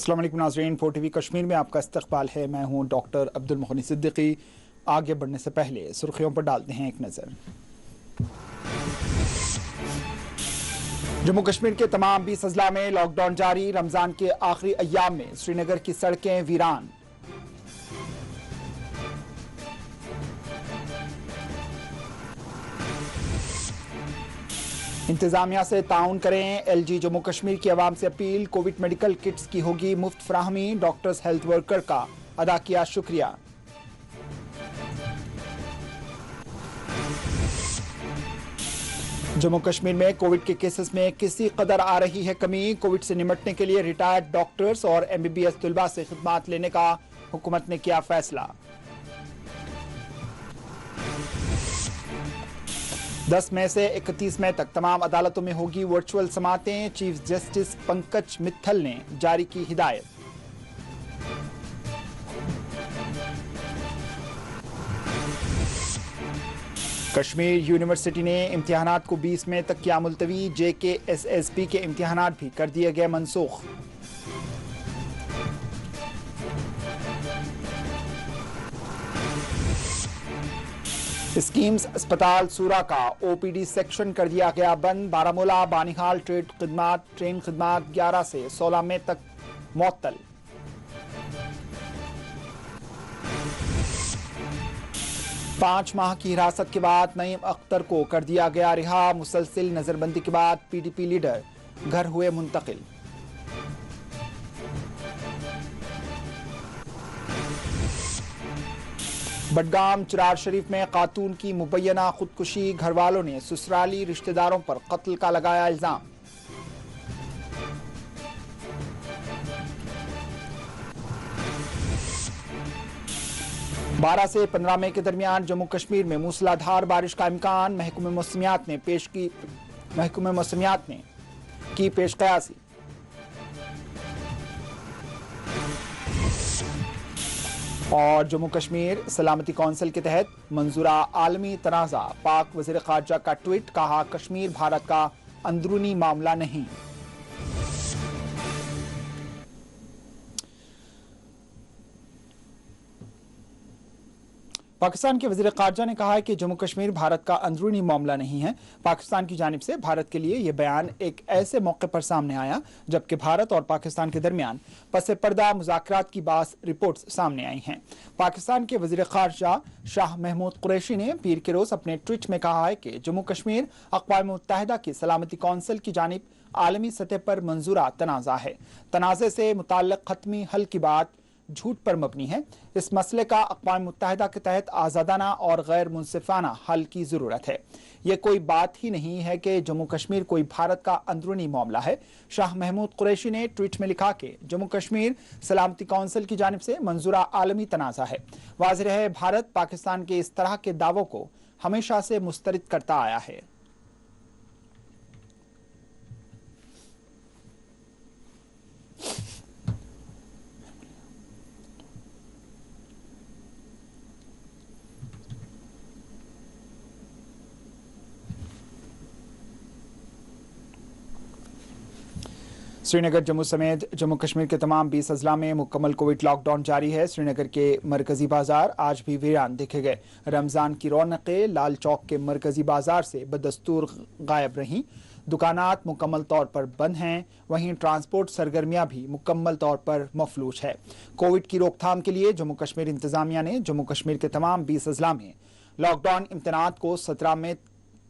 अस्सलाम वालेकुम नाज़रीन, 4TV कश्मीर में आपका इस्तकबाल है। मैं हूं डॉक्टर अब्दुल मोहनी सिद्दीकी। आगे बढ़ने से पहले सुर्खियों पर डालते हैं एक नज़र। जम्मू कश्मीर के तमाम 20 अजला में लॉकडाउन जारी। रमज़ान के आखिरी अय्याम में श्रीनगर की सड़कें वीरान। इंतजामिया से ताउन करें, LG जम्मू कश्मीर की आवाम से अपील। कोविड मेडिकल किट्स की होगी मुफ्त फराहमी। डॉक्टर्स हेल्थ वर्कर का अदा किया शुक्रिया। जम्मू कश्मीर में कोविड के केसेस में किसी कदर आ रही है कमी। कोविड से निपटने के लिए रिटायर्ड डॉक्टर्स और MBBS तलबा से खिदमात लेने का हुकूमत ने किया फैसला। 10 मई से 31 मई तक तमाम अदालतों में होगी वर्चुअल समातें। चीफ जस्टिस पंकज मित्तल ने जारी की हिदायत। कश्मीर यूनिवर्सिटी ने इम्तिहानात को 20 मई तक किया मुलतवी। JKSSB के इम्तिहानात भी कर दिए गए मनसूख। स्कीम्स अस्पताल सूरा का OPD सेक्शन कर दिया गया बंद। बारामूला बानिहाल ट्रेन खिदमात 11 से 16 मई तक मुअत्तल। पांच माह की हिरासत के बाद नईम अख्तर को कर दिया गया रिहा। मुसलसिल नजरबंदी के बाद PDP लीडर घर हुए मुंतकिल। बडगाम चिरार शरीफ में खातून की मुबैना खुदकुशी। घर वालों ने ससुराली रिश्तेदारों पर कत्ल का लगाया इल्जाम। बारह से 15 मई के दरमियान जम्मू कश्मीर में मूसलाधार बारिश का इम्कान। महकमे मौसमियात ने की पेशकयासी। और जम्मू कश्मीर सलामती कौंसिल के तहत मंजूरा आलमी तनाज़ा। पाक वज़ीर ख़ारजा का ट्वीट, कहा कश्मीर भारत का अंदरूनी मामला नहीं। पाकिस्तान के वज़ीर ख़ारजा ने कहा है कि जम्मू कश्मीर भारत का अंदरूनी मामला नहीं है। पाकिस्तान की जानिब से भारत के लिए यह बयान एक ऐसे मौके पर सामने आया जबकि भारत और पाकिस्तान के दरमियान पसे पर्दा मुज़ाकरात की बास रिपोर्ट्स सामने आई हैं। पाकिस्तान के वज़ीर ख़ारजा शाह महमूद कुरैशी ने पीर के रोज़ अपने ट्वीट में कहा है कि जम्मू कश्मीर अक़वाम मुत्तहिदा की सलामती कौंसिल की जानिब आलमी सतह पर मंजूरा तनाज़ा है। तनाज़े से मुताल्लिक़ हतमी हल की बात झूठ पर मबनी है। इस मसले का अक़वाम मुत्तहिदा के तहत आज़ादाना और गैर मुनसिफाना हल की ज़रूरत है। यह कोई बात ही नहीं है कि जम्मू कश्मीर कोई भारत का अंदरूनी मामला है। शाह महमूद कुरैशी ने ट्वीट में लिखा कि जम्मू कश्मीर सलामती कौंसिल की जानिब से मंजूरा आलमी तनाज़ा है। वाज़ेह है, भारत पाकिस्तान के इस तरह के दावों को हमेशा से मुस्तरद करता आया है। श्रीनगर जम्मू समेत जम्मू कश्मीर के तमाम 20 अजला में मुकम्मल कोविड लॉकडाउन जारी है। श्रीनगर के मरकजी बाजार आज भी वीरान देखे गए। रमज़ान की रौनकें लाल चौक के मरकजी बाजार से बदस्तूर गायब रहीं। दुकानात मुकम्मल तौर पर बंद हैं। वहीं ट्रांसपोर्ट सरगर्मियां भी मुकम्मल तौर पर मफलूज है। कोविड की रोकथाम के लिए जम्मू कश्मीर इंतजामिया ने जम्मू कश्मीर के तमाम 20 अजला में लॉकडाउन इम्तनात को 17 मई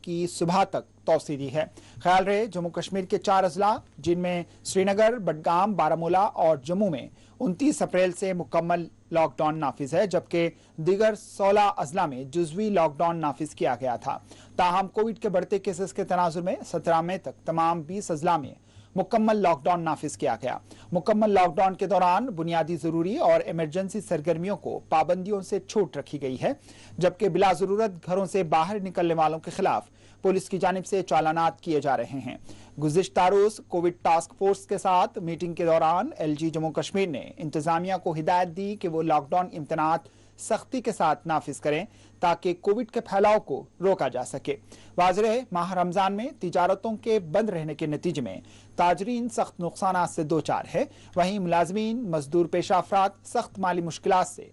की सुबह तक तौसी दी है। ख्याल रहे, जम्मू कश्मीर के 4 अजला जिनमें श्रीनगर, बडगाम, बारामूला और जम्मू में 29 अप्रैल से मुकम्मल लॉकडाउन नाफिज है, जबकि दीगर 16 अजला में जुज़वी लॉकडाउन नाफिज किया गया था। ताहम कोविड के बढ़ते केसेस के तनाजुर में 17 मई तक तमाम 20 अजला में मुकम्मल लॉकडाउन नाफिज किया गया। मुकम्मल लॉकडाउन के दौरान बुनियादी जरूरी और इमरजेंसी सरगर्मियों को पाबंदियों से छूट रखी गई है, जबकि बिला जरूरत घरों से बाहर निकलने वालों के खिलाफ पुलिस की जानिब से चालानात किए जा रहे हैं। गुज़िश्ता रोज कोविड टास्क फोर्स के साथ मीटिंग के दौरान LG जम्मू कश्मीर ने इंतजामिया को हिदायत दी कि वो लॉकडाउन इम्तनात सख्ती के साथ नाफिज करें ताकि कोविड के फैलाव को रोका जा सके। वाज़ेह रहे, माह रमजान में तिजारतों के बंद रहने के नतीजे में ताजरीन सख्त नुकसान से दो चार है। वहीं मुलाजमीन, मजदूर पेशा अफराद सख्त माली मुश्किलात से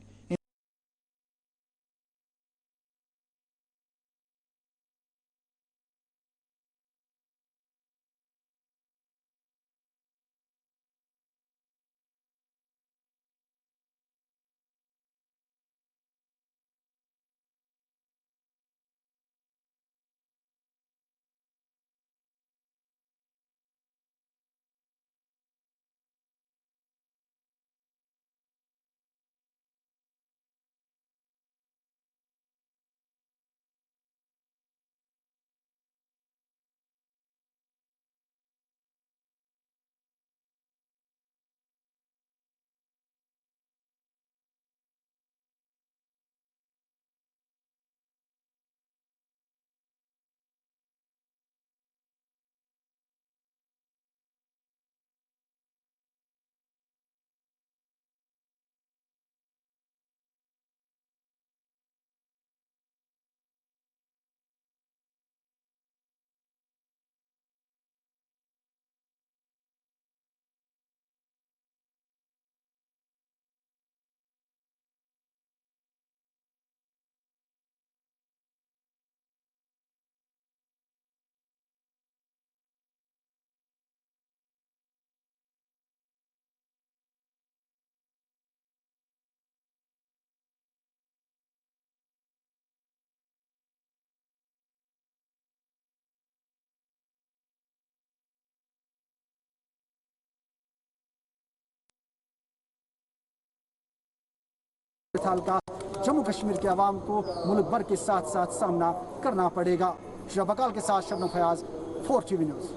साल का जम्मू कश्मीर के अवाम को मुल्क भर के साथ साथ सामना करना पड़ेगा। शबकाल के साथ Shabnam Fayaz, 4TV news.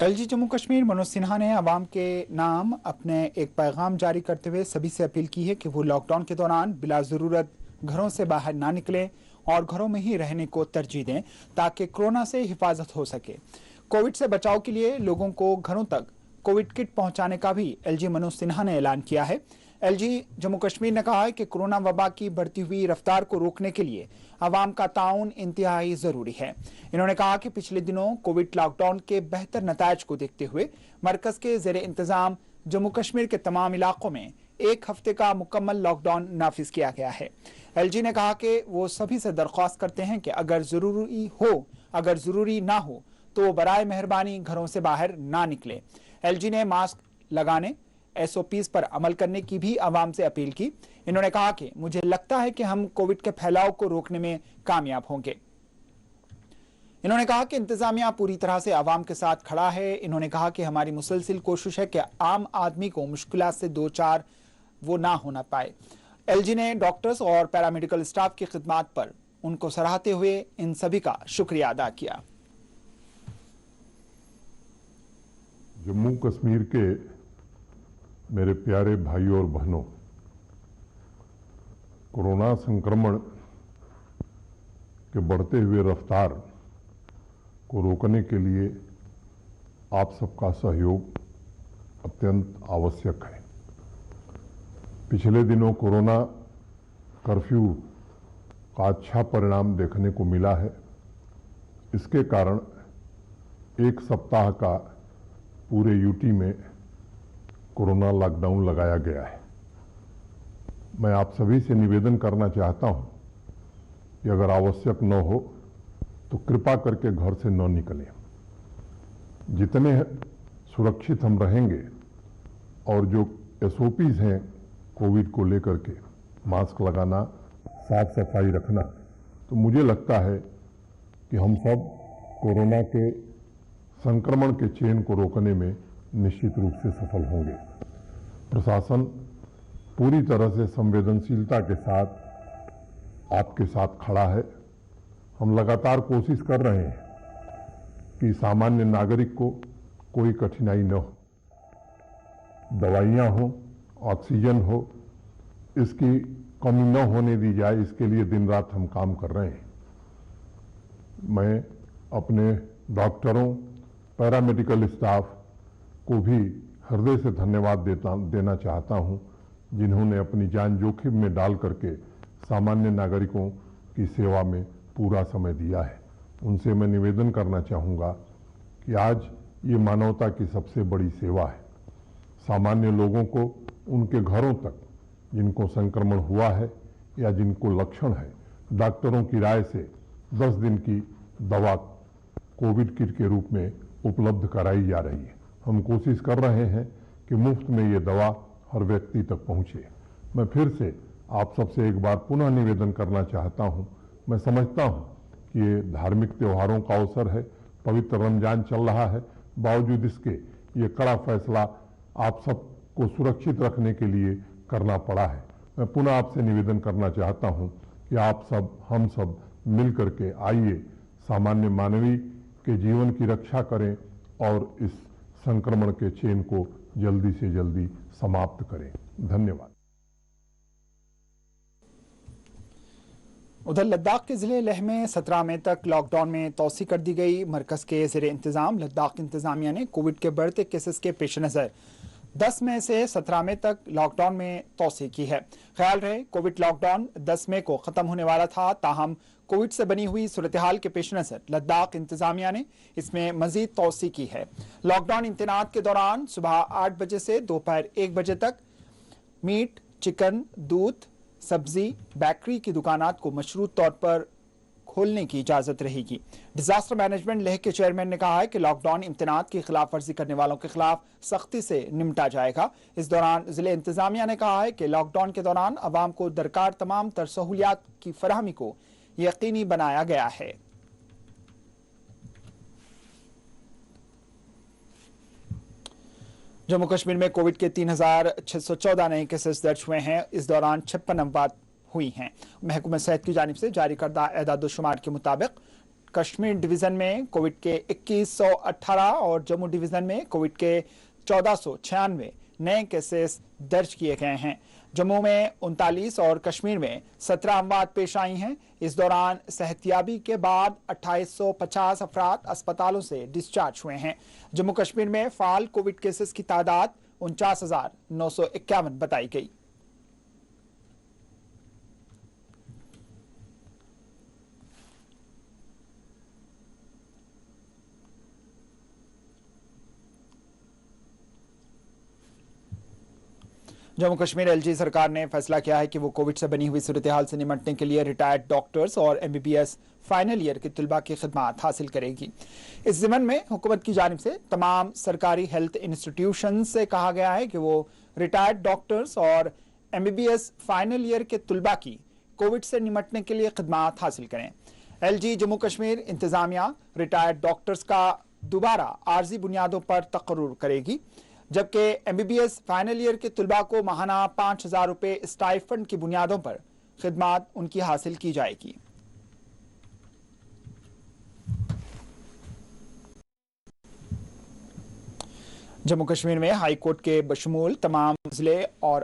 LG Jammu Kashmir Manoj Sinha ने अवाम के नाम अपने एक पैगाम जारी करते हुए सभी से अपील की है कि वो लॉकडाउन के दौरान बिला ज़रूरत घरों से बाहर ना निकलें और घरों में ही रहने को तरजीह दें ताकि कोरोना से हिफाजत हो सके। कोविड से बचाव के लिए लोगों को घरों तक कोविड किट पहुंचाने का भी LG मनोज सिन्हा ने ऐलान किया है। LG जम्मू कश्मीर ने कहा है कि कोरोना वबा की बढ़ती हुई रफ्तार को रोकने के लिए अवाम का ताउन इंतहाई जरूरी है। इन्होंने कहा कि पिछले दिनों कोविड लॉकडाउन के बेहतर नतायज को देखते हुए मरकज के ज़ेरे इंतजाम जम्मू कश्मीर के तमाम इलाकों में एक हफ्ते का मुकम्मल लॉकडाउन नाफिज किया गया है। LG ने कहा कि वो सभी से दरख्वास्त करते हैं कि अगर जरूरी ना हो तो बराए मेहरबानी घरों से बाहर ना निकले। LG ने मास्क लगाने, SOPs पर अमल करने की भी आवाम से अपील की। इन्होंने कहा कि मुझे लगता है कि हम कोविड के फैलाव को रोकने में कामयाब होंगे। इन्होंने कहा कि इंतजामिया पूरी तरह से आवाम के साथ खड़ा है। इन्होंने कहा कि हमारी मुसलसिल कोशिश है कि आम आदमी को मुश्किलात से दो चार वो ना होना पाए। LG ने डॉक्टर्स और पैरामेडिकल स्टाफ की खिदमात पर उनको सराहते हुए इन सभी का शुक्रिया अदा किया। जम्मू कश्मीर के मेरे प्यारे भाइयों और बहनों, कोरोना संक्रमण के बढ़ते हुए रफ्तार को रोकने के लिए आप सबका सहयोग अत्यंत आवश्यक है। पिछले दिनों कोरोना कर्फ्यू का अच्छा परिणाम देखने को मिला है। इसके कारण एक सप्ताह का पूरे यूटी में कोरोना लॉकडाउन लगाया गया है। मैं आप सभी से निवेदन करना चाहता हूं कि अगर आवश्यक न हो तो कृपा करके घर से न निकलें। जितने सुरक्षित हम रहेंगे और जो SOPs हैं कोविड को लेकर के, मास्क लगाना, साफ सफाई रखना, तो मुझे लगता है कि हम सब कोरोना के संक्रमण के चेन को रोकने में निश्चित रूप से सफल होंगे। प्रशासन पूरी तरह से संवेदनशीलता के साथ आपके साथ खड़ा है। हम लगातार कोशिश कर रहे हैं कि सामान्य नागरिक को कोई कठिनाई न हो, दवाइयाँ हो, ऑक्सीजन हो, इसकी कमी न होने दी जाए, इसके लिए दिन रात हम काम कर रहे हैं। मैं अपने डॉक्टरों, पैरामेडिकल स्टाफ को भी हृदय से धन्यवाद देना चाहता हूं, जिन्होंने अपनी जान जोखिम में डाल करके सामान्य नागरिकों की सेवा में पूरा समय दिया है। उनसे मैं निवेदन करना चाहूँगा कि आज ये मानवता की सबसे बड़ी सेवा है। सामान्य लोगों को उनके घरों तक जिनको संक्रमण हुआ है या जिनको लक्षण है, डॉक्टरों की राय से 10 दिन की दवा कोविड किट के रूप में उपलब्ध कराई जा रही है। हम कोशिश कर रहे हैं कि मुफ्त में ये दवा हर व्यक्ति तक पहुंचे। मैं फिर से आप सबसे एक बार पुनः निवेदन करना चाहता हूं। मैं समझता हूं कि ये धार्मिक त्योहारों का अवसर है, पवित्र रमजान चल रहा है, बावजूद इसके ये कड़ा फैसला आप सबको सुरक्षित रखने के लिए करना पड़ा है। मैं पुनः आपसे निवेदन करना चाहता हूं कि आप सब, हम सब मिल करके आइए सामान्य मानवीय के जीवन की रक्षा करें और इस संक्रमण के चेन को जल्दी से जल्दी समाप्त करें। धन्यवाद। उधर लद्दाख के जिले लेह में 17 मई तक लॉकडाउन में तोसी कर दी गई। मरकज के ज़ेरे इंतजाम लद्दाख इंतजामिया ने कोविड के बढ़ते केसेस के पेश नज़र 10 मई से 17 मई तक लॉकडाउन में तोसी की है। ख्याल रहे कोविड लॉकडाउन 10 मई को खत्म होने वाला था, ताहम कोविड से बनी हुई सूरत हाल के पेश नज़र लद्दाख इंतजामिया ने इसमें मजीद तोसी की है। लॉकडाउन इम्तनात के दौरान सुबह 8 बजे से दोपहर 1 बजे तक मीट, चिकन, दूध, सब्जी, बेकरी की दुकानात को मशरूत तौर पर खोलने की इजाजत रहेगी। डिजास्टर मैनेजमेंट लेह के चेयरमैन ने कहा है कि लॉकडाउन इम्तनात की खिलाफ वर्जी करने वालों के खिलाफ सख्ती से निपटा जाएगा। इस दौरान जिले इंतजामिया ने कहा है कि लॉकडाउन के दौरान अवाम को दरकार तमाम तर सहूलियात की फराहमी को यकीनी बनाया गया है। जम्मू कश्मीर में कोविड के 3614 नए केसेस दर्ज हुए हैं। इस दौरान 56 अमवात हुई हैं। महकमा सेहत की जानिब से जारी करदा एदाद-ओ-शुमार के मुताबिक कश्मीर डिवीजन में कोविड के 2118 और जम्मू डिवीजन में कोविड के 1496 नए केसेस दर्ज किए गए हैं। जम्मू में 39 और कश्मीर में 17 अमवात पेश आई हैं। इस दौरान सेहतियाबी के बाद 2850 अफराद अस्पतालों से डिस्चार्ज हुए हैं। जम्मू कश्मीर में फाल कोविड केसेस की तादाद 49,951 बताई गई। जम्मू कश्मीर एलजी सरकार ने फैसला किया है कि वो कोविड से बनी हुई सूरत हाल से निपटने के लिए रिटायर्ड डॉक्टर्स और MBBS फाइनल ईयर के तलबा की खिदमात हासिल करेगी। इस ज़िमन में हुकूमत की जानिब से तमाम सरकारी हेल्थ इंस्टीट्यूशन से कहा गया है कि वो रिटायर्ड डॉक्टर्स और MBBS फाइनल ईयर के तलबा की कोविड से निपटने के लिए खिदमात हासिल करें। LG जम्मू कश्मीर इंतजामिया रिटायर्ड डॉक्टर्स का दोबारा आर्जी बुनियादों पर तकर्रुर करेगी, जबकि MBBS फाइनल ईयर के तलबा को माहाना 5000 रुपये स्टाइफंड की बुनियादों पर खिदमात उनकी हासिल की जाएगी। जम्मू कश्मीर में हाई कोर्ट के बशमूल तमाम जिले और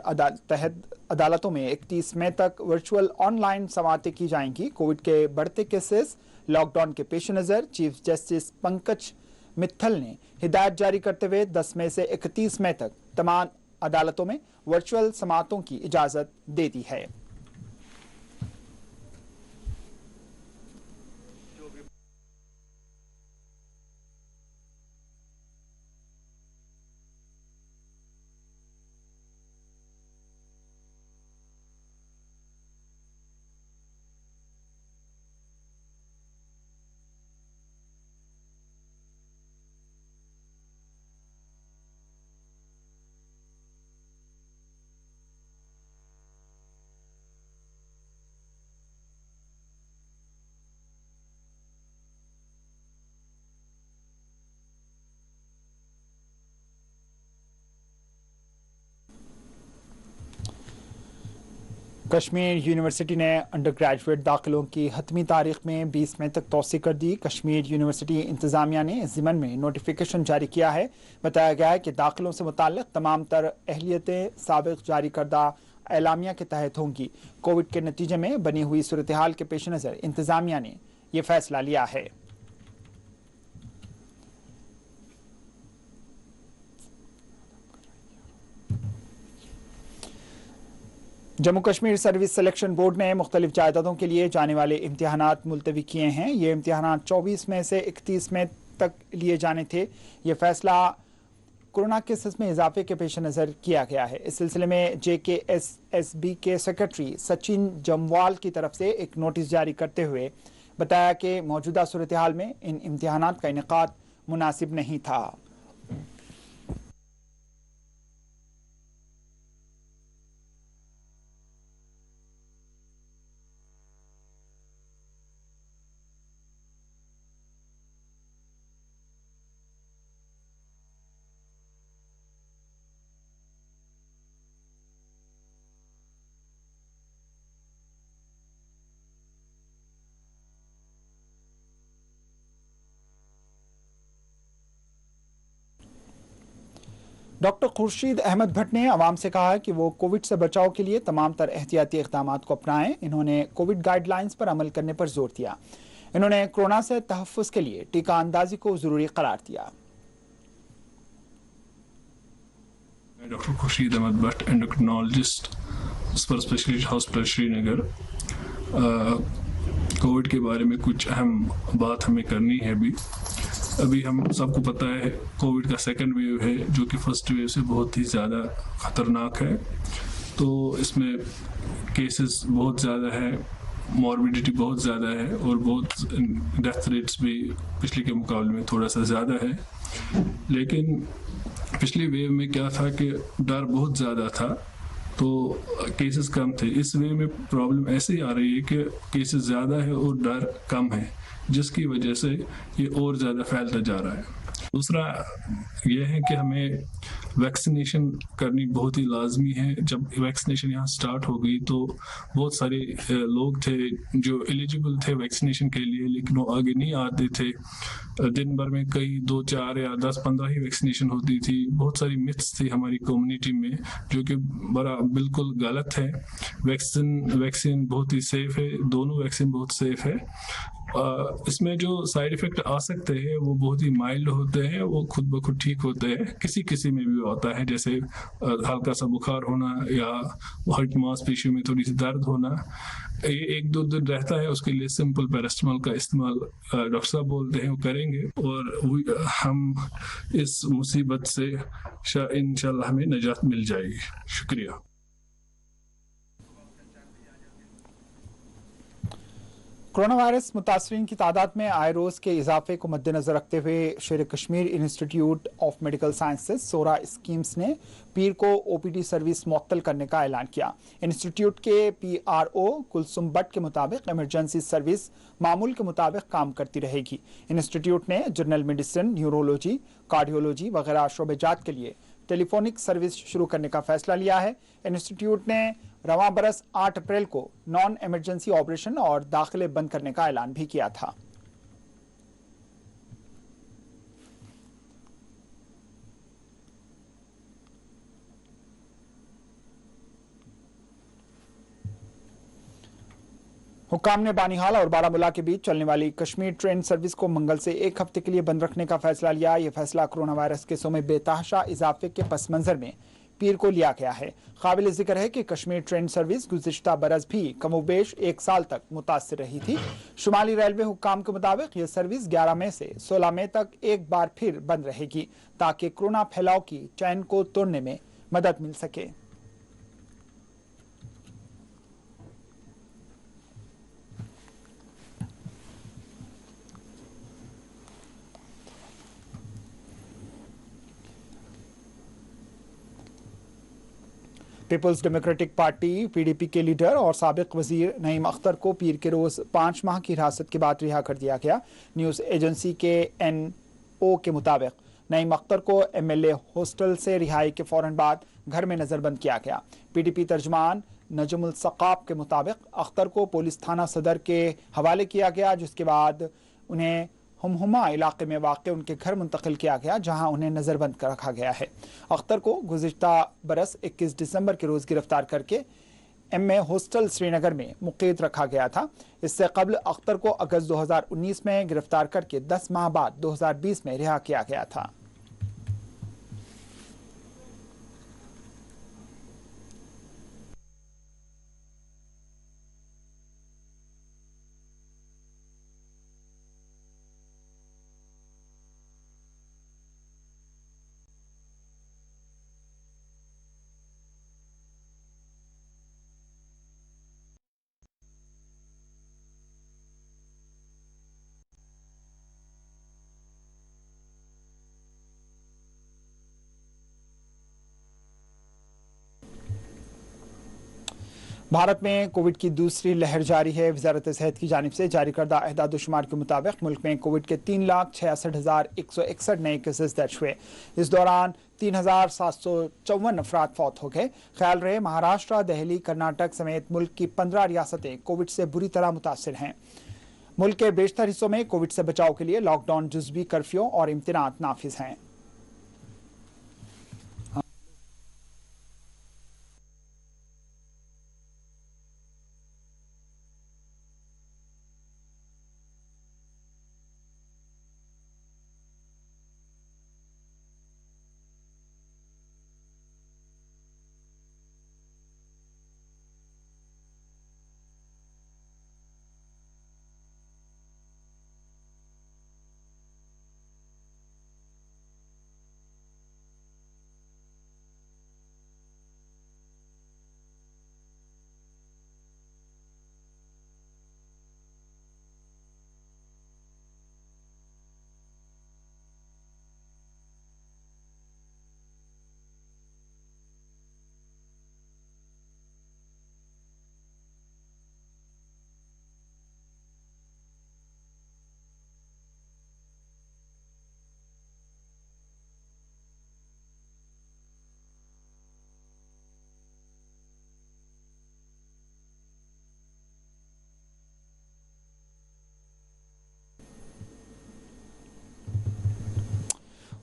अदालतों में 31 मई तक वर्चुअल ऑनलाइन समातें की जाएंगी। कोविड के बढ़ते केसेस लॉकडाउन के पेश नज़र चीफ जस्टिस पंकज मित्तल ने हिदायत जारी करते हुए 10 मई से 31 मई तक तमाम अदालतों में वर्चुअल समातों की इजाजत दे दी है। कश्मीर यूनिवर्सिटी ने अंडर ग्रेजुएट दाखिलों की हतमी तारीख में 20 मई तक तोसी कर दी। कश्मीर यूनिवर्सिटी इंतजामिया ने इस ज़िमन में नोटिफिकेशन जारी किया है। बताया गया है कि दाखिलों से मुताल्लिक तमाम तर अहलियतें साबिक जारी करदा एलामिया के तहत होंगी। कोविड के नतीजे में बनी हुई सूरत हाल के पेश नज़र इंतजामिया ने यह फैसला लिया है। Jammu Kashmir service selection board ने मुख्तलिफ जायदादों के लिए जाने वाले इम्तिहानात मुलतवी किए हैं। ये इम्तिहानात 24 मई से 31 मई तक लिए जाने थे। ये फैसला कोरोना केसेस में इजाफे के पेश नज़र किया गया है। इस सिलसिले में JKSSB के सेक्रेटरी सचिन जमवाल की तरफ से एक नोटिस जारी करते हुए बताया कि मौजूदा सूरत हाल में इन इम्तिहानात का इनेकाद मुनासिब नहीं था। डॉक्टर खुर्शीद अहमद भट्ट ने आवाम से कहा कि वो कोविड से बचाव के लिए तमाम तर एहतियाती इक़दाम को अपनाएं। इन्होंने कोविड गाइडलाइंस पर अमल करने पर जोर दिया। इन्होंने कोरोना से तहफ़्फ़ुज़ के लिए टीका अंदाजी को ज़रूरी करार दिया। Doctor Khurshid Ahmad Bhat, endocrinologist, super specialist hospital Srinagar. Covid के बारे में कुछ अहम बात हमें करनी है। अभी हम सबको पता है कोविड का सेकंड वेव है, जो कि फर्स्ट वेव से बहुत ही ज़्यादा ख़तरनाक है। तो इसमें केसेस बहुत ज़्यादा है, मॉर्बिडिटी बहुत ज़्यादा है और बहुत डेथ रेट्स भी पिछले के मुकाबले में थोड़ा सा ज़्यादा है। लेकिन पिछली वेव में क्या था कि डर बहुत ज़्यादा था, तो केसेस कम थे। इस वेव में प्रॉब्लम ऐसे ही आ रही है कि केसेस ज़्यादा है और डर कम है, जिसकी वजह से ये और ज़्यादा फैलता जा रहा है। दूसरा यह है कि हमें वैक्सीनेशन करनी बहुत ही लाजमी है। जब वैक्सीनेशन यहाँ स्टार्ट हो गई तो बहुत सारे लोग थे जो एलिजिबल थे वैक्सीनेशन के लिए, लेकिन वो आगे नहीं आते थे। दिन भर में कई 2, 4 या 10, 15 ही वैक्सीनेशन होती थी। बहुत सारी मिथ्स थी हमारी कम्युनिटी में, जो कि बिल्कुल गलत है। वैक्सीन बहुत ही सेफ है, दोनों वैक्सीन बहुत सेफ है। इसमें जो साइड इफेक्ट आ सकते हैं वो बहुत ही माइल्ड होते हैं, वो खुद ब खुद ठीक होते हैं। किसी में भी होता है, जैसे हल्का सा बुखार होना या हार्ट मांसपेशियों में थोड़ी सी दर्द होना। ये 1-2 दिन रहता है, उसके लिए सिंपल पैरास्टामोल का इस्तेमाल डॉक्टर साहब बोलते हैं वो करेंगे और हम इस मुसीबत से इंशाल्लाह हमें निजात मिल जाएगी। शुक्रिया। कोरोना वायरस मुतासरीन की तादाद में आए रोज़ के इजाफे को मद्देनजर रखते हुए Sher Kashmir institute of medical sciences Soura SKIMS ने पीर को OPD सर्विस मुअत्तल करने का ऐलान किया। इंस्टीट्यूट के PRO कुलसुम भट्ट के मुताबिक इमरजेंसी सर्विस मामूल के मुताबिक काम करती रहेगी। इंस्टीट्यूट ने जनरल मेडिसिन, न्यूरोलॉजी, कार्डियोलॉजी वगैरह शोबेजात के लिए टेलीफोनिक सर्विस शुरू करने का फैसला लिया है। इंस्टीट्यूट ने रवां बरस 8 अप्रैल को नॉन इमरजेंसी ऑपरेशन और दाखिले बंद करने का ऐलान भी किया था। हुक्काम ने बानीहाल और बारामूला के बीच चलने वाली कश्मीर ट्रेन सर्विस को मंगल से 1 हफ्ते के लिए बंद रखने का फैसला लिया। यह फैसला कोरोना वायरस केसों में बेतहाशा इजाफे के पस मंजर में पीर को लिया गया है। काबिल जिक्र है कि कश्मीर ट्रेन सर्विस गुज़िश्ता बरस भी कमोबेश 1 साल तक मुतासिर रही थी। शुमाली रेलवे हुक्काम के मुताबिक यह सर्विस 11 मई से 16 मई तक एक बार फिर बंद रहेगी, ताकि कोरोना फैलाव की चैन को तोड़ने में मदद मिल सके। पीपल्स डेमोक्रेटिक पार्टी PDP के लीडर और साबिक वजीर नईम अख्तर को पीर के रोज़ 5 माह की हिरासत के बाद रिहा कर दिया गया। न्यूज़ एजेंसी के NO के मुताबिक नईम अख्तर को MLA हॉस्टल से रिहाई के फौरन बाद घर में नज़रबंद किया गया। PDP तर्जमान नजमुल सकाब के मुताबिक अख्तर को पुलिस थाना सदर के हवाले किया गया, जिसके बाद उन्हें हमहुमा इलाके में वाक़ उनके घर मुंतकिल किया गया, जहां उन्हें नज़रबंद कर रखा गया है। अख्तर को गुज़िश्ता बरस 21 दिसंबर के रोज़ गिरफ्तार करके MA हॉस्टल श्रीनगर में मुक़ीद रखा गया था। इससे कबल अख्तर को अगस्त 2019 में गिरफ्तार करके 10 माह बाद 2020 में रिहा किया गया था। भारत में कोविड की दूसरी लहर जारी है। वजारत सेहत की जानिब से जारी करदा एहदाद-ओ-शुमार के मुताबिक मुल्क में कोविड के 3,66,161 नए केसेस दर्ज हुए। इस दौरान 3,754 अफराद फौत हो गए। ख्याल रहे महाराष्ट्र, दिल्ली, कर्नाटक समेत मुल्क की 15 रियासतें कोविड से बुरी तरह मुतासिर हैं। मुल्क के बेशतर हिस्सों में कोविड से बचाव के लिए लॉकडाउन, जुज़वी कर्फ्यू और इम्तिनात नाफिज हैं।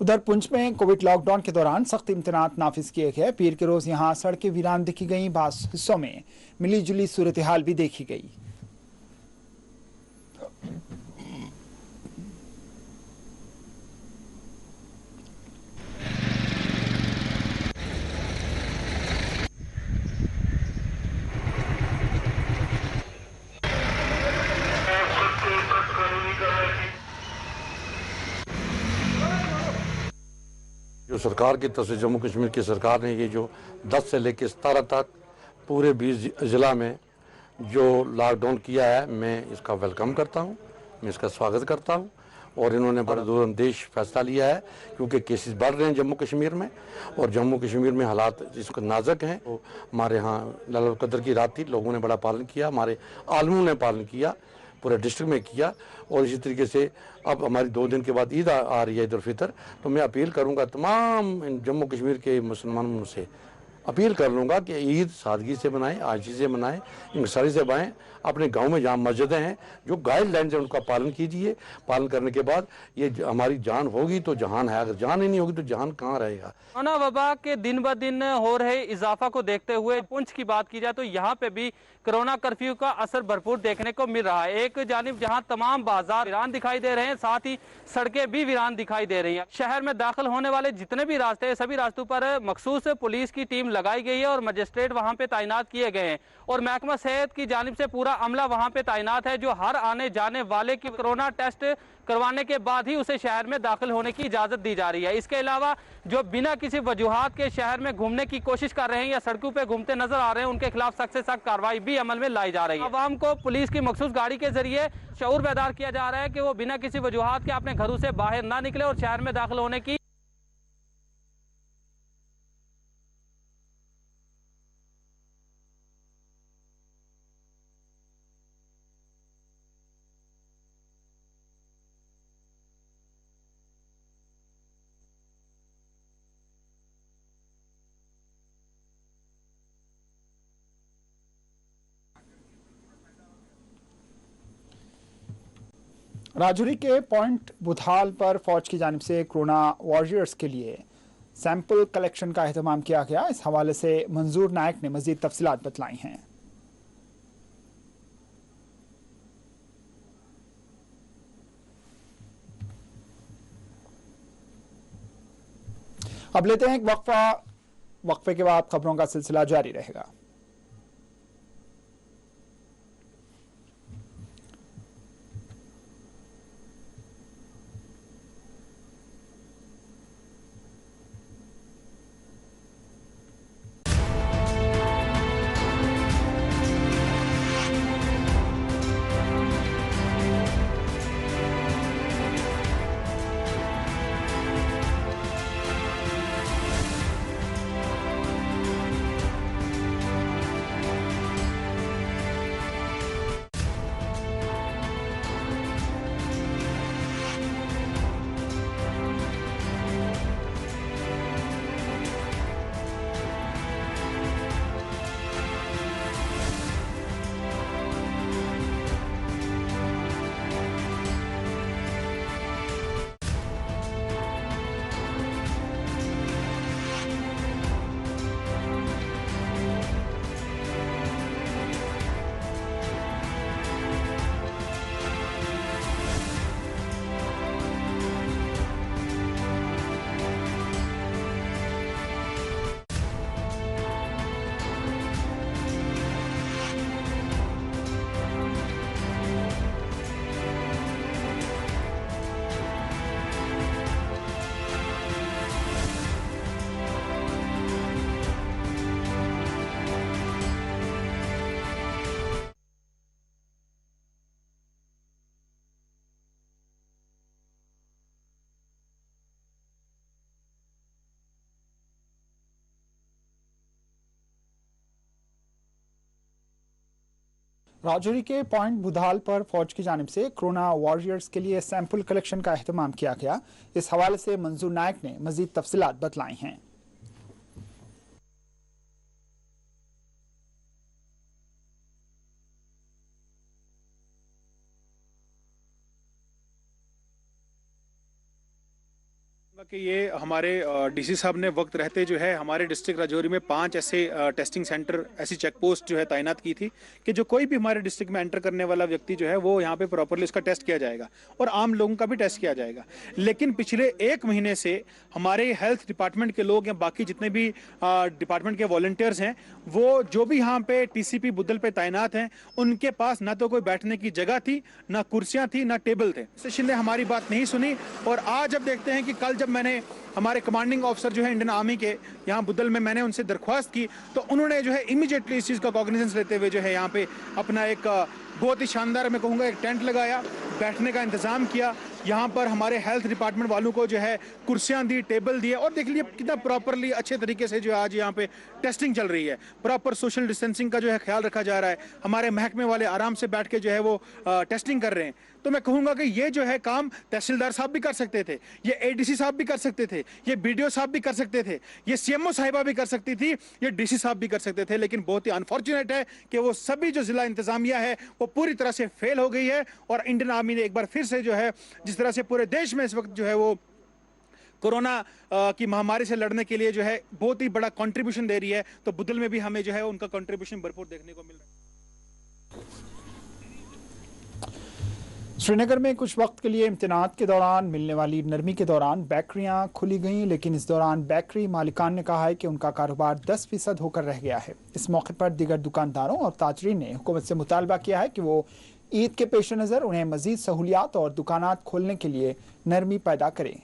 उधर पुंछ में कोविड लॉकडाउन के दौरान सख्त इम्तिनात नाफिज किए गए। पीर के रोज यहाँ सड़कें वीरान दिखी गईं। बास हिस्सों में मिली जुली सूरत हाल भी देखी गई। जो सरकार की तरफ से जम्मू कश्मीर की सरकार ने ये जो 10 से लेकर 17 तक पूरे 20 ज़िला में जो लॉकडाउन किया है, मैं इसका वेलकम करता हूँ, मैं इसका स्वागत करता हूँ। और इन्होंने बड़ा दूरअंदेश फैसला लिया है, क्योंकि केसेस बढ़ रहे हैं जम्मू कश्मीर में और जम्मू कश्मीर में हालात इसको नाजुक हैं। तो हमारे यहाँ लैलतुल कद्र की रात थी, लोगों ने बड़ा पालन किया, हमारे आलमों ने पालन किया, पूरे डिस्ट्रिक्ट में किया। और इसी तरीके से अब हमारी 2 दिन के बाद ईद आ रही है, ईद उल फितर। तो मैं अपील करूंगा तमाम जम्मू कश्मीर के मुसलमानों से, अपील कर लूँगा कि ईद सादगी से मनाएं, आजी से मनाएं, इंसानी से मनाएं। अपने गांव में जहाँ मस्जिदें हैं, जो गाइडलाइंस है उनका पालन कीजिए। पालन करने के बाद ये हमारी जान होगी तो जहान है, अगर जान ही नहीं होगी तो जहान कहाँ रहेगा। कोरोना वबा के दिन ब दिन हो रहे इजाफा को देखते हुए पुंछ की बात की जाए तो यहाँ पे भी कोरोना कर्फ्यू का असर भरपूर देखने को मिल रहा है। एक जानिब जहाँ तमाम बाजार वीरान दिखाई दे रहे हैं, साथ ही सड़कें भी वीरान दिखाई दे रही हैं। शहर में दाखिल होने वाले जितने भी रास्ते हैं, सभी रास्तों पर मखसूस पुलिस की टीम लगाई गई है और मजिस्ट्रेट वहाँ पे तैनात किए गए हैं और महकमा सेहत की जानिब से पूरा अमला वहाँ पे तैनात है, जो हर आने जाने वाले की कोरोना टेस्ट करवाने के बाद ही उसे शहर में दाखिल होने की इजाजत दी जा रही है। इसके अलावा जो बिना किसी वजूहात के शहर में घूमने की कोशिश कर रहे हैं या सड़कों पे घूमते नजर आ रहे हैं, उनके खिलाफ सख्त से सख्त कार्रवाई भी अमल में लाई जा रही है। आवाम को पुलिस की मखसूस गाड़ी के जरिए शऊर बेदार किया जा रहा है कि वो बिना किसी वजूहात के अपने घरों से बाहर ना निकले और शहर में दाखिल होने की राजौरी के पॉइंट बुधाल पर फौज की जानिब से कोरोना वॉरियर्स के लिए सैंपल कलेक्शन का एहतमाम किया गया। इस हवाले से मंजूर नायक ने मजीद तफसीलात बतलाई हैं। अब लेते हैं एक वक्फे के बाद खबरों का सिलसिला जारी रहेगा। राजौरी के पॉइंट बुधाल पर फौज की जानिब से कोरोना वॉरियर्स के लिए सैंपल कलेक्शन का एहतमाम किया गया। इस हवाले से मंजूर नायक ने मजीद तफसीलात बतलाई हैं। कि ये हमारे डीसी साहब ने वक्त रहते जो है हमारे डिस्ट्रिक्ट राजौरी में 5 ऐसे टेस्टिंग सेंटर, ऐसी चेक पोस्ट जो है तैनात की थी कि जो कोई भी हमारे डिस्ट्रिक्ट में एंटर करने वाला व्यक्ति जो है वो यहाँ पे प्रॉपरली उसका टेस्ट किया जाएगा और आम लोगों का भी टेस्ट किया जाएगा। लेकिन पिछले 1 महीने से हमारे हेल्थ डिपार्टमेंट के लोग या बाकी जितने भी डिपार्टमेंट के वॉलंटियर्स हैं वो जो भी यहाँ पे TCP बुद्धल पे तैनात हैं उनके पास ना तो कोई बैठने की जगह थी, ना कुर्सियाँ थी, ना टेबल थे। सेशन ने हमारी बात नहीं सुनी और आज अब देखते हैं कि कल जब मैंने हमारे कमांडिंग ऑफिसर जो है इंडियन आर्मी के यहाँ बुद्धल में मैंने उनसे दरख्वास्त की तो उन्होंने जो है इमीडिएटली इस चीज़ का कॉग्निजेंस लेते हुए जो है यहाँ पे अपना एक बहुत ही शानदार मैं कहूँगा एक टेंट लगाया, बैठने का इंतज़ाम किया। यहाँ पर हमारे हेल्थ डिपार्टमेंट वालों को जो है कुर्सियाँ दी, टेबल दिए और देख लीजिए कितना प्रॉपरली अच्छे तरीके से जो है आज यहाँ पे टेस्टिंग चल रही है। प्रॉपर सोशल डिस्टेंसिंग का जो है ख्याल रखा जा रहा है। हमारे महकमे वाले आराम से बैठ के जो है वो टेस्टिंग कर रहे हैं। तो मैं कहूँगा कि ये जो है काम तहसीलदार साहब भी कर सकते थे, ये ADC साहब भी कर सकते थे, ये BDO साहब भी कर सकते थे, ये CMO साहिबा भी कर सकती थी, ये DC साहब भी कर सकते थे। लेकिन बहुत ही अनफॉर्चुनेट है कि वो सभी जो जिला इंतजामिया है वो पूरी तरह से फेल हो गई है और इंडियन आर्मी ने एक बार फिर से जो है जिस तरह से पूरे देश में इस वक्त जो है वो कोरोना की महामारी से लड़ने के लिए जो है बहुत ही बड़ा कंट्रीब्यूशन दे रही है, तो बुद्धल में भी हमें जो है उनका कंट्रीब्यूशन भरपूर देखने को मिल रहा है। श्रीनगर में कुछ वक्त के लिए इम्तिनात के दौरान मिलने वाली नरमी के दौरान बेकरियां खुली गईं, लेकिन इस दौरान बेकरी मालिकान ने कहा है कि उनका कारोबार 10% होकर रह गया है। इस मौके पर दीगर दुकानदारों और ताजरीन ने हुकूमत से मुतालबा किया है कि वो ईद के पेश नज़र उन्हें मजीद सहूलियात और दुकानात खोलने के लिए नरमी पैदा करें।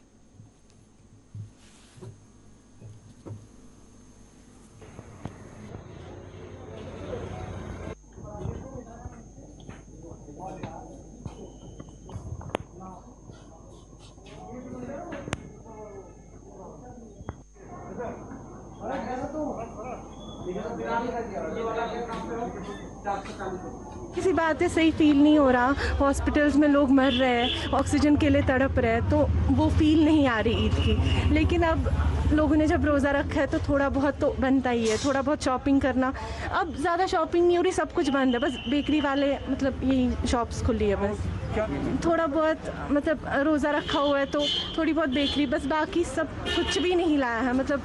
किसी बात है सही फील नहीं हो रहा, हॉस्पिटल्स में लोग मर रहे हैं, ऑक्सीजन के लिए तड़प रहे हैं, तो वो फील नहीं आ रही ईद की। लेकिन अब लोगों ने जब रोज़ा रखा है तो थोड़ा बहुत तो बनता ही है, थोड़ा बहुत शॉपिंग करना। अब ज़्यादा शॉपिंग नहीं हो रही, सब कुछ बंद है, बस बेकरी वाले मतलब यही शॉप्स खुली है बस। थोड़ा बहुत मतलब रोज़ा रखा हुआ है तो थोड़ी बहुत बेकरी, बस बाकी सब कुछ भी नहीं लाया है, मतलब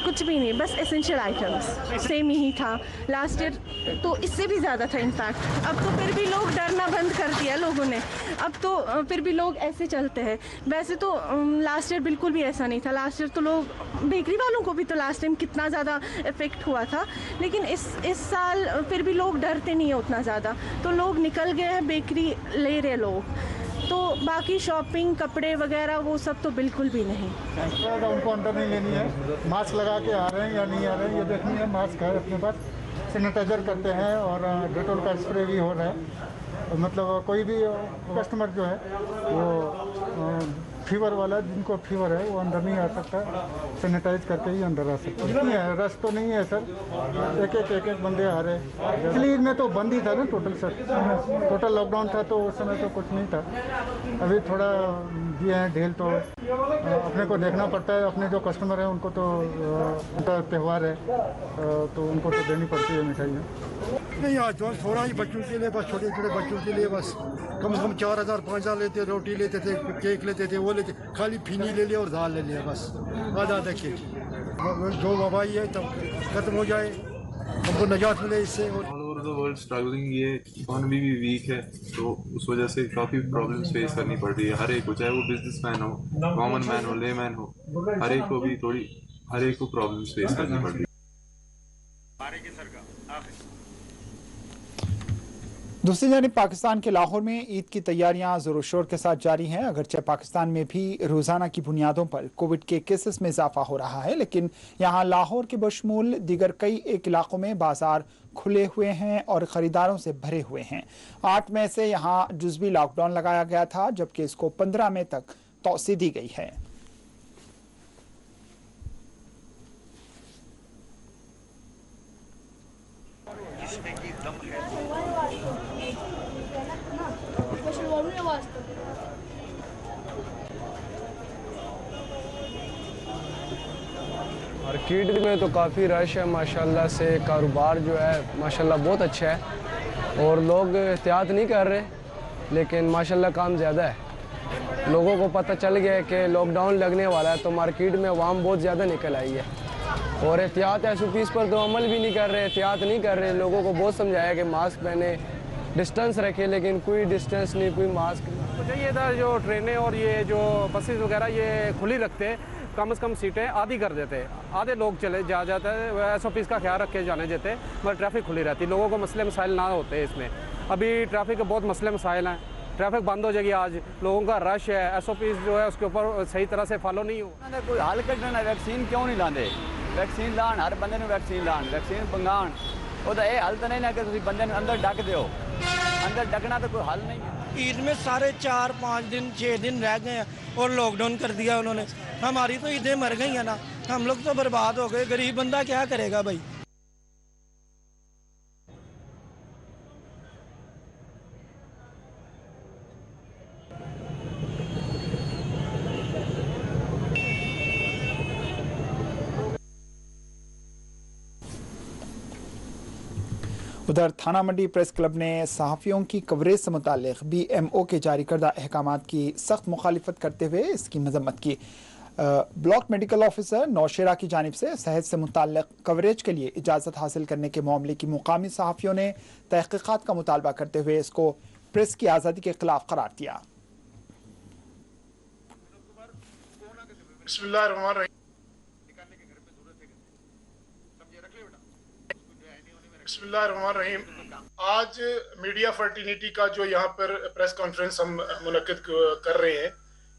कुछ भी नहीं, बस एसेंशियल आइटम्स सेम ही था लास्ट ईयर तो इससे भी ज़्यादा था इनफैक्ट। अब तो फिर भी लोग डरना बंद कर दिया लोगों ने, अब तो फिर भी लोग ऐसे चलते हैं। वैसे तो लास्ट ईयर बिल्कुल भी ऐसा नहीं था, लास्ट ईयर तो लोग बेकरी वालों को भी तो लास्ट टाइम कितना ज़्यादा इफेक्ट हुआ था, लेकिन इस साल फिर भी लोग डरते नहीं है उतना ज़्यादा, तो लोग निकल गए हैं, बेकरी ले रहे लोग, तो बाकी शॉपिंग कपड़े वगैरह वो सब तो बिल्कुल भी नहीं। उनको अंदर नहीं लेनी है, मास्क लगा के आ रहे हैं या नहीं आ रहे हैं ये देखनी है, मास्क है अपने पास, सैनिटाइजर करते हैं और डेटॉल का स्प्रे भी हो रहा है। मतलब कोई भी कस्टमर जो है वो फीवर वाला, जिनको फीवर है वो अंदर नहीं आ सकता, सैनिटाइज करके ही अंदर आ सकता है। नहीं है, रश तो नहीं है सर, एक बंदे आ रहे हैं। इसलिए में तो बंद ही था ना टोटल सर, टोटल लॉकडाउन था तो उस समय तो कुछ नहीं था। अभी थोड़ा दिए हैं ढेल तो अपने को देखना पड़ता है, अपने जो कस्टमर हैं उनको तो उनका त्यौहार है तो उनको तो देनी पड़ती है मिठाइयाँ। नहीं आज तो थोड़ा ही बच्चों के लिए, बस छोटे छोटे बच्चों के लिए बस कम से कम 4000 5000 लेते, रोटी लेते थे, केक लेते थे, वो लेते, खाली फीनी ले लिया और दाल ले लिया बस आधा के जो वबाई है तब खत्म हो जाए, हमको निजात मिले इससे। All over the world struggling, ये इकॉनमी भी वीक है तो उस वजह से काफ़ी प्रॉब्लम्स फेस करनी पड़ रही है हर एक को, चाहे वो बिजनेसमैन हो, कॉमन मैन हो, लेमैन हो, हर एक को भी हर एक को प्रॉब्लम्स फेस करनी पड़ रही है। दूसरी जानिब पाकिस्तान के लाहौर में ईद की तैयारियां जोरों शोर के साथ जारी हैं। अगरचे पाकिस्तान में भी रोज़ाना की बुनियादों पर कोविड के केसेस में इजाफा हो रहा है, लेकिन यहाँ लाहौर के बशमूल दीगर कई एक इलाकों में बाजार खुले हुए हैं और ख़रीदारों से भरे हुए हैं। 8 मई से यहाँ जुज़वी लॉकडाउन लगाया गया था, जबकि इसको 15 मई तक तौसी दी गई है। मार्केट में तो काफ़ी रश है माशाल्लाह से, कारोबार जो है माशाल्लाह बहुत अच्छा है और लोग एहतियात नहीं कर रहे, लेकिन माशाल्लाह काम ज़्यादा है। लोगों को पता चल गया है कि लॉकडाउन लगने वाला है तो मार्केट में आवाम बहुत ज़्यादा निकल आई है और एहतियात SOPs पर तो अमल भी नहीं कर रहे, एहतियात नहीं कर रहे। लोगों को बहुत समझाया कि मास्क पहने, डिस्टेंस रखे, लेकिन कोई डिस्टेंस नहीं, कोई मास्क नहीं। मुझे ये था जो ट्रेनें और ये जो बसेस वगैरह ये खुली रखते, कम से कम सीटें आधी कर देते, आधे लोग चले जाते हैं, SOPs का ख्याल रख के जाने देते, मगर ट्रैफिक खुली रहती, लोगों को मसले मसाइल ना होते इसमें। अभी ट्रैफिक के बहुत मसले मसाइल हैं, ट्रैफिक बंद हो जाएगी आज, लोगों का रश है, SOPs जो है उसके ऊपर सही तरह से फॉलो नहीं हो। कोई हल कढ़ना, वैक्सीन क्यों नहीं लाते? वैक्सीन लान, हर बंदे नूं वैक्सीन लान, वैक्सीन मंगाण, ਉਹਦਾ ਇਹ ਹੱਲ ਤਾਂ नहीं ना कि ਤੁਸੀਂ ਬੰਦੇ ਨੂੰ अंदर ढक ਦਿਓ, अंदर ढकना तो कोई हल नहीं है। ईद में सारे 4-5 दिन 6 दिन रह गए हैं और लॉकडाउन कर दिया उन्होंने, हमारी तो ईदें मर गई हैं ना, हम लोग तो बर्बाद हो गए, गरीब बंदा क्या करेगा भाई। उधर थाना मंडी प्रेस क्लब ने सहाफ़ियों की कवरेज से मुतालिक BMO के जारी करदा अहकामात की सख्त मुखालिफत करते हुए इसकी मजम्मत की। ब्लॉक मेडिकल ऑफिसर नौशेरा की जानिब से सेहत से मुताल्लिक कवरेज के लिए इजाज़त हासिल करने के मामले की मुकामी सहाफ़ियों ने तहक़ीक़ात का मुतालबा करते हुए इसको प्रेस की आज़ादी के खिलाफ करार दिया। बिस्मिल्लाहिर्रहमानिर्रहीम। आज मीडिया फर्टिनिटी का जो यहाँ पर प्रेस कॉन्फ्रेंस हम मुनक्किद कर रहे हैं,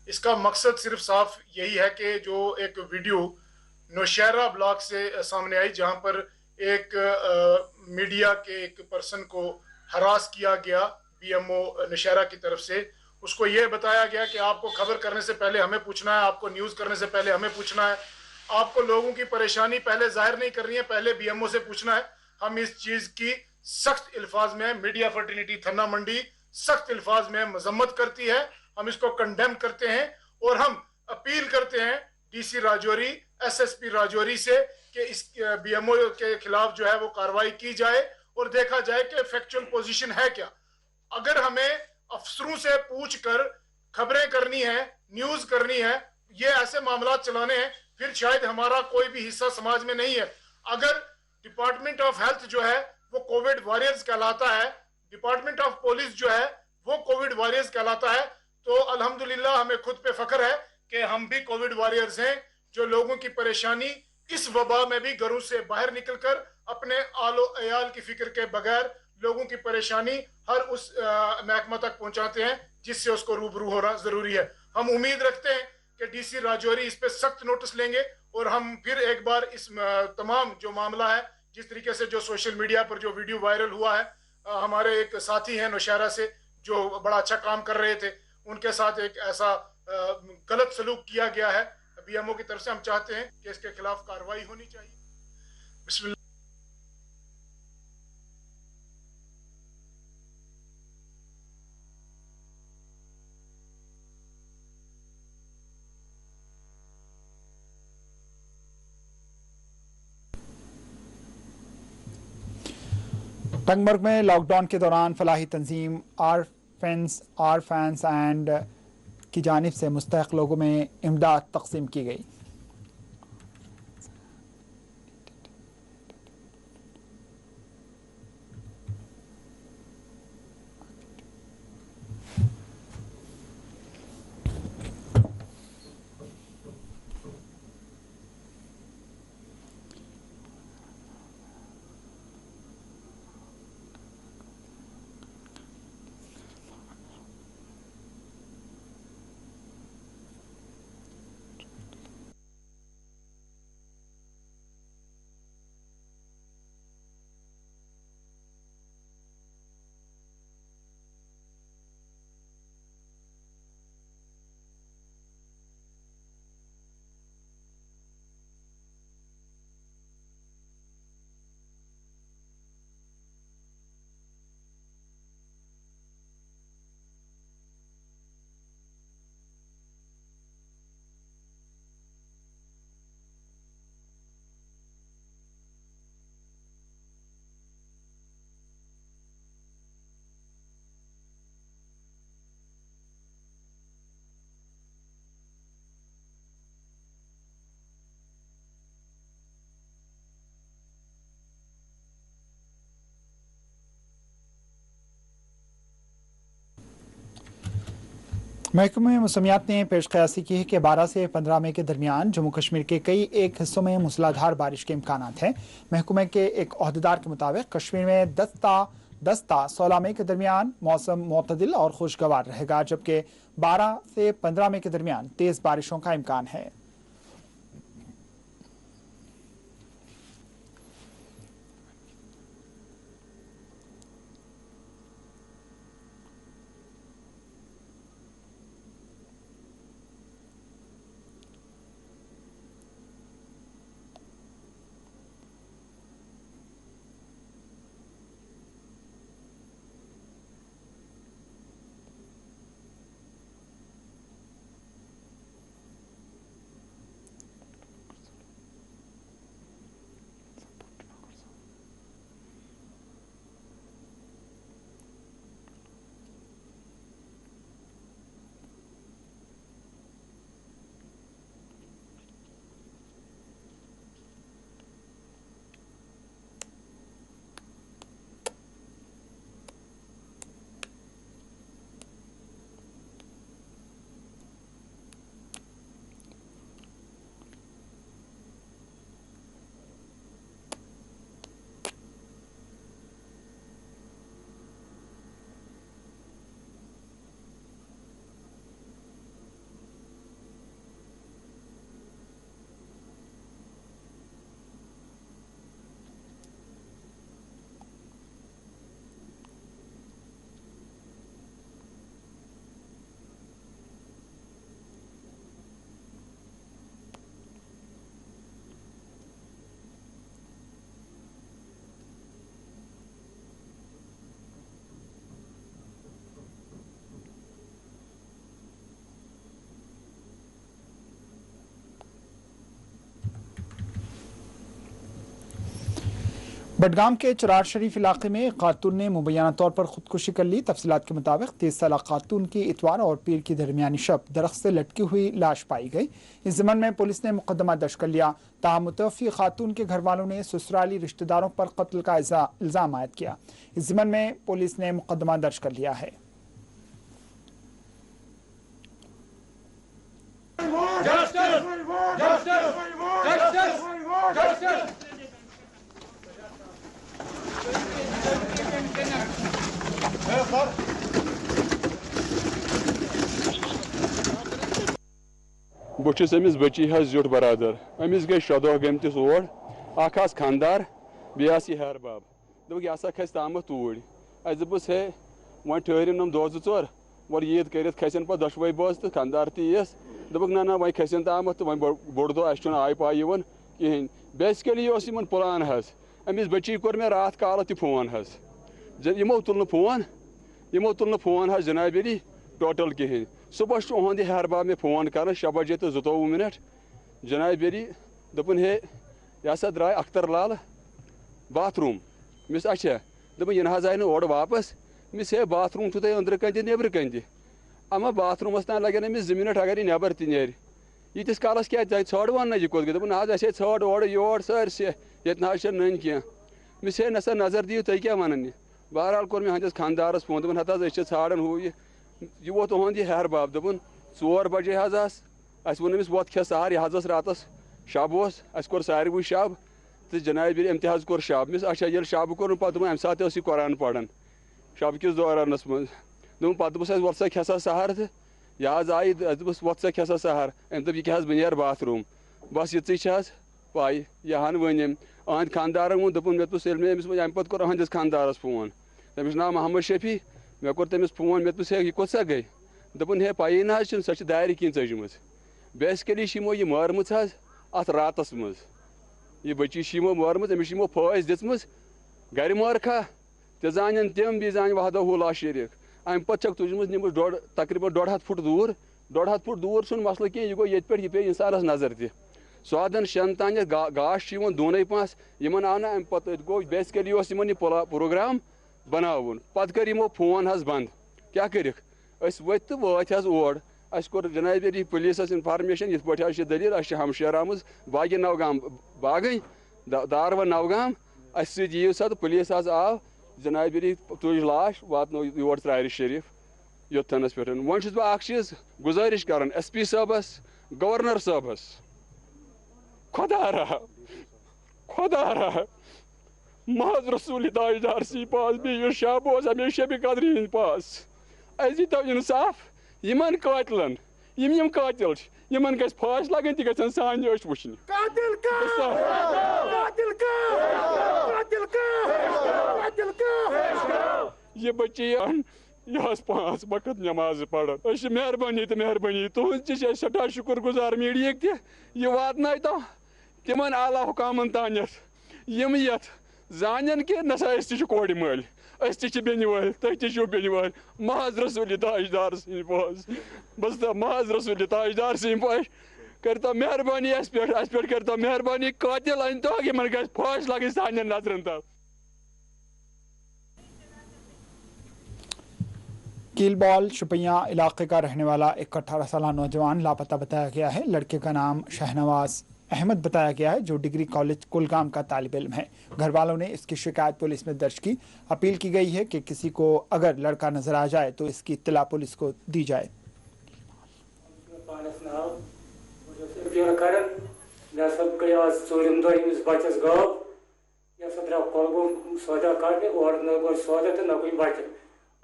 इसका मकसद सिर्फ साफ यही है कि जो एक वीडियो नौशेरा ब्लॉक से सामने आई, जहाँ पर एक मीडिया के एक पर्सन को हरास किया गया BMO नौशेरा की तरफ से, उसको ये बताया गया कि आपको खबर करने से पहले हमें पूछना है, आपको न्यूज़ करने से पहले हमें पूछना है, आपको लोगों की परेशानी पहले जाहिर नहीं करनी है, पहले BMO से पूछना है। हम इस चीज की सख्त अल्फाज में मीडिया फर्टिनिटी थाना मंडी सख्त अल्फाज में मजम्मत करती है, हम इसको कंडेम करते हैं और हम अपील करते हैं DC राजौरी, SSP राजौरी से कि इस BMO के खिलाफ जो है वो कार्रवाई की जाए और देखा जाए कि फैक्चुअल पोजीशन है क्या। अगर हमें अफसरों से पूछ कर खबरें करनी है, न्यूज करनी है, ये ऐसे मामला चलाने हैं, फिर शायद हमारा कोई भी हिस्सा समाज में नहीं है। अगर डिपार्टमेंट ऑफ हेल्थ जो है वो कोविड वॉरियर्स कहलाता है, डिपार्टमेंट ऑफ पुलिस जो है वो कोविड वॉरियर्स कहलाता है, तो अल्हम्दुलिल्लाह हमें खुद पे फख्र है कि हम भी कोविड वॉरियर्स हैं, जो लोगों की परेशानी इस वबा में भी घरों से बाहर निकलकर अपने आलो अयाल की फिक्र के बगैर लोगों की परेशानी हर उस महकमा तक पहुंचाते हैं जिससे उसको रूबरू होना जरूरी है। हम उम्मीद रखते हैं कि डीसी राजौरी इस पे सख्त नोटिस लेंगे और हम फिर एक बार इस तमाम जो मामला है, जिस तरीके से जो सोशल मीडिया पर जो वीडियो वायरल हुआ है, हमारे एक साथी हैं नौशहरा से जो बड़ा अच्छा काम कर रहे थे, उनके साथ एक ऐसा गलत सलूक किया गया है बीएमओ की तरफ से। हम चाहते हैं कि इसके खिलाफ कार्रवाई होनी चाहिए। बिस्मिल्लाह। टंगमर्ग में लॉकडाउन के दौरान फलाही तंजीम आर फैंस एंड की जानिब से मुस्तहक लोगों में इमदाद तकसीम की गई। महकमे मौसमियात ने पेश कयासी की है कि 12 से 15 मई के दरमियान जम्मू कश्मीर के कई एक हिस्सों में मूसलाधार बारिश के इम्कान हैं। महकमे के एक अहदेदार के मुताबिक कश्मीर में 10 ता 16 मई के दरमियान मौसम मोतदिल और खुशगवार रहेगा, जबकि 12 से 15 मई के दरमियान तेज बारिशों का इम्कान है। बडगाम के चरार शरीफ इलाके में एक खातून ने मुबैना तौर पर खुदकुशी कर ली। तफसीलात के मुताबिक 23 साल खातून की इतवार और पीर की दरमियानी शब दरख्त से लटकी हुई लाश पाई गई। इस ज़मन में पुलिस ने मुकदमा दर्ज कर लिया। ताहम मुतवफ़ी खातून के घर वालों ने ससुराली रिश्तेदारों पर कत्ल का इल्ज़ाम आयद किया। इस ज़मन में पुलिस ने मुकदमा दर्ज कर लिया है। बहुत अमिस बची जुट बरादर अमिस गई 7 दह गमतिस ओर अख खानदार बेस यह हेर बाब दोप यह खस तम तूर दोपस हे वो ठहरिन नम 2 4 और ईद कर खसन पे 10 बज तो खानदार तीस दोप ना ना वो खसन तम तो वो बोड़ दो अ आय पाय कहें बेसिकली प्लान अमिस बची कोर मे रात काल फोन यमो तुल फोन जनाब अली टोटल कहें सुबह उहद हेरबाब मे फोन कर 6 बजे तो 22 मिनट जनाब अली दोपन हे यह सा द्राय अख्तर लाल बाथरूम मिस अच्छा दोपन यह आय ओर वापस मिस हे बाथरूम तुम अंदर कन नबर कन अमा बाथरूमस तान लगन अमिस 2 मिनट अगर नबर त नेर यीतिस कालस क्या षड़ वन यह कोत दोपन आज अस षड़ ओर योर सरसे ये ना नन कह मिस हे नसा नजर दियो तुम क्या वन बहरहाल कोर मे हंदिस खानदारस फोन दोपन हत षाड़न हूँ यह वोत उहद यह हेरबाब दोपन 4 बजे वो अमिस वत खे सहर यह रातस शब अस कोर सारे शब तो जनाब अम तह कोर शब मिस अच्छा ये शब कोर पे अम सात यह कुरान पढ़ान शब किस दौरानस मज दोपन पे दोपस वत सा खेसा सहर तो यह आई दोपस वत सा खेसा सहर अम दोप यह बह नीर बाथरूम बस ये पाई यह वन अहद खानदारन वो दोपन मे दोपस मे अमिस अम पे कोर अहदिस खानदारस फोन तमिस नाम मोहम्मद शफी मे कोर तमिस फोन मे दोपस हे यह कोत सा गई दोपन हे पाई ना सो दार कि चजम बेसिकली यमो यह मारम अत रातस मज यह बची यमो मारम अमिस यमो फैस दिम गर मारखा ते जान तम बी जान वहदा हुला शरीक अम पे तुजम निम तकरीबन 1.5 फुट दूर 1.5 फुट दूर सुन मसल कह यह गो ये पे पे इंसानस नजर तह स्वादन शन तान गाश दोन पास इन आव ना अम पे गो बेसिकली यह प्रोग्राम बनावन पे कर यमो फोन बंद क्या कर वत तो वात ओर अस कोर जनाब अली पुलिस इन्फॉर्मेशन ये पे दलील अस हमशेर आम बागी नवगाम बागई दारवा नवगाम अस यीव सा तो पुलिस आव जनाब अली तुज लाश वात योर त्रार शरीफ योथनस पे वो बह चीज गुजारिश कर SP साहबस गवर्नर साहबस खुदा रहा महज रसूल ताजदार सी पास बे शब हमेशा भी कदर पास अस दीतो इंसाफ यमन कातिलन यम कातिल यमन गस फाश लगन ति गसन सान अश वुचन कातिल का ये बच्चे यह 5 वक्त नमाज पढ़न मेहरबानी तुहद सठा शुक्र गुजार मीडिया तह यह वातन तो तिमन आला हुकामन तानस यम यथ जान कि नसा कोड़ मल बेन वाल तुम बेन वाल महज रसूल ताजदार सिंह पास बस महज रसूल ताजदार सिंह पास करता मेहरबानी अस पे करता मेहरबानी कातिल अन तो यमन गस फाश लगे सान नजरन तक। कीलबॉल शुपिया इलाके का रहने वाला एक 18 साल नौजवान लापता बताया गया है। लड़के का नाम शहनवाज अहमद बताया गया है जो डिग्री कॉलेज कुलगाम का तालिब इल्म है। घर वालों ने इसकी शिकायत पुलिस में दर्ज की। अपील की गई है कि किसी को अगर लड़का नजर आ जाए तो इसकी इत्तला पुलिस को दी जाए।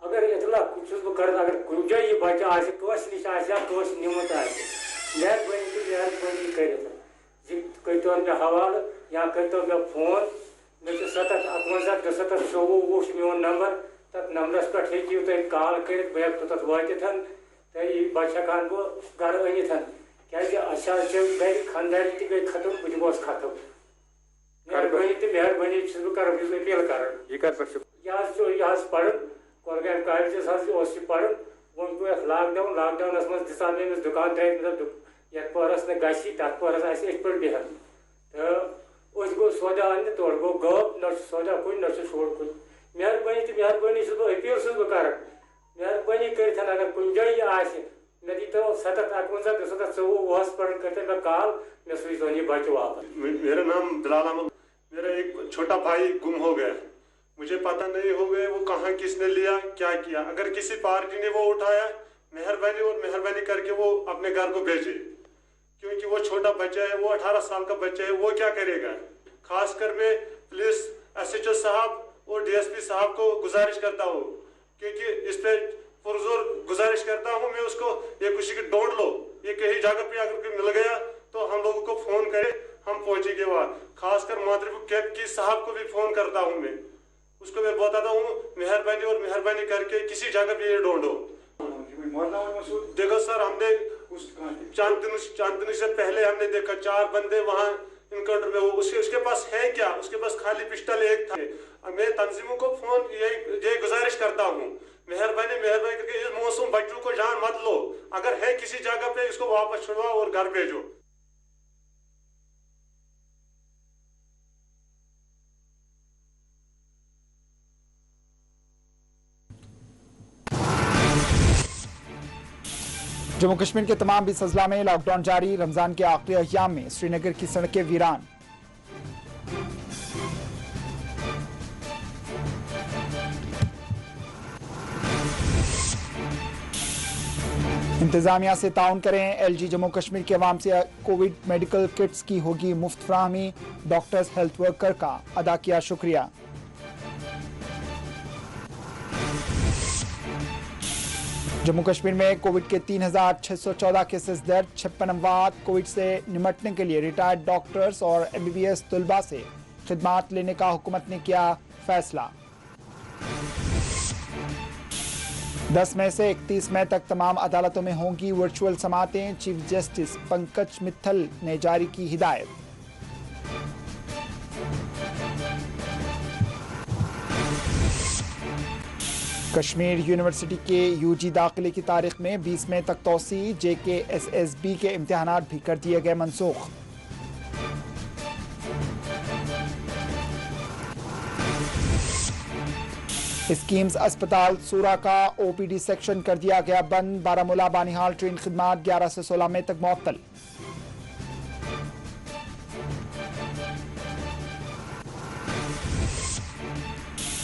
अगर इतला कुछ कर अगर कुछ ये बच्चा आसे कोश निशा आसे कोश निमत आसे मेहरबानी कर तो मे हवाल या कर मे फोन मे 758 मोन नंबर तथ नंबरस पे हेकिव तुम कॉल कर बह तथ वातन तो यह बच्चा कान बो घर अनिथन क्या गर खानदारी तक गई खत्म बह दिमोस खत्म मेहरबानी कर अपील कर यह पढ़न कोलगाम कॉलेज पढ़न वो लॉकडाउनस मज दिशा मे दुकान त्र ये पहरस नी तथ पहरस पे बिहन तो गो सौदा अन्न तौर गो गब न सौदा कुछ न शोर कुछ मेहरबानी तो मेहरबानी अपील कर मेहरबानी कर अगर कुछ जाए मे दी तो 7-51-2-54 पर करते मैं कॉल मैं सूझो ये बच्चे वापस। मेरा नाम बिलाल अहमद, मेरा एक छोटा भाई गुम हो गया, मुझे पता नहीं हो गया वो कहाँ किसने लिया क्या किया। अगर किसी पार्टी ने वो उठाया मेहरबानी करके वो अपने घर को भेजे, क्योंकि वो छोटा बच्चा है, वो 18 साल का बच्चा है, वो क्या करेगा। खासकर मैं पुलिस SHO साहब और DSP साहब को गुजारिश करता हूँ, क्योंकि इस पे पुरजोर गुजारिश करता हूँ मैं उसको, ये किसी की ढूंढ लो, ये कहीं जगह पे अगर मिल गया तो हम लोगों को फोन करे, हम पहुंचेंगे वहाँ। खासकर मातृभूमि कैंप की साहब को भी फोन करता हूँ मैं, उसको मैं बताता हूँ मेहरबानी करके किसी जगह पे ये ढूंढो। देखो सर, हमने चांद दिन से पहले हमने देखा 4 बंदे वहाँ इनकाउंटर में, वो उसके पास है क्या, उसके पास खाली पिस्टल एक था। मैं तंजीमों को फोन ये गुजारिश करता हूँ, मेहरबानी करके इस मासूम बच्चों को जान मत लो, अगर है किसी जगह पे इसको वापस छुड़वाओ और घर भेजो। जम्मू कश्मीर के तमाम 20 अजला में लॉकडाउन जारी। रमजान के आखिरी अय्याम में श्रीनगर की सड़कें वीरान। इंतजामिया से ताउन करें। LG जम्मू कश्मीर के अवाम से कोविड मेडिकल किट्स की होगी मुफ्त फराहमी। डॉक्टर्स हेल्थ वर्कर का अदा किया शुक्रिया। जम्मू कश्मीर में कोविड के 3614 केसेस दर्ज। 56 अमवात। कोविड से निपटने के लिए रिटायर्ड डॉक्टर्स और MBBS तलबा से खिदमात लेने का हुकूमत ने किया फैसला। 10 मई से 31 मई तक तमाम अदालतों में होंगी वर्चुअल समातें। चीफ जस्टिस पंकज मित्तल ने जारी की हिदायत। कश्मीर यूनिवर्सिटी के UG दाखिले की तारीख में 20 मई तक तोसी। JKSSB के इम्तिहानात भी कर दिए गए मनसूख। स्कीम्स अस्पताल सूरा का OPD सेक्शन कर दिया गया बंद। बारामूला बानिहाल ट्रेन खिदमात 11 से 16 मई तक मुअत्तल।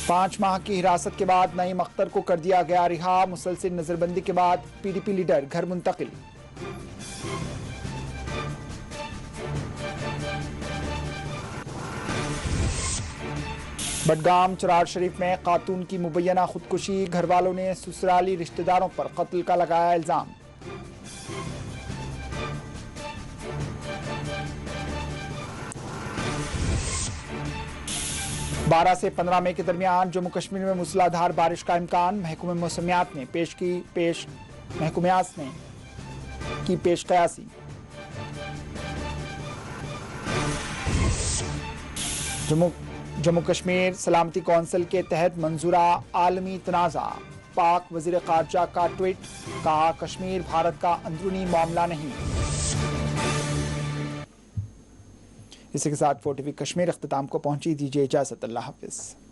पांच माह की हिरासत के बाद नईम अख्तर को कर दिया गया रिहा। मुसलसल नजरबंदी के बाद PDP लीडर घर मुंतकिल। बडगाम चरार शरीफ में खातून की मुबैना खुदकुशी। घर वालों ने ससुराली रिश्तेदारों पर कत्ल का लगाया इल्जाम। बारह से 15 मई के दरमियान जम्मू कश्मीर में मूसलाधार बारिश का इम्कान। महकमे मौसमियात ने की पेश कयासी। जम्मू कश्मीर सलामती कौंसिल के तहत मंजूरा आलमी तनाज़ा। पाक वज़ीर ख़ारजा का ट्वीट, कहा कश्मीर भारत का अंदरूनी मामला नहीं। इसी के साथ 4TV कश्मीर अख्ताम को पहुंची। दीजिए इजाज़त। अल्लाह हाफ़िज़।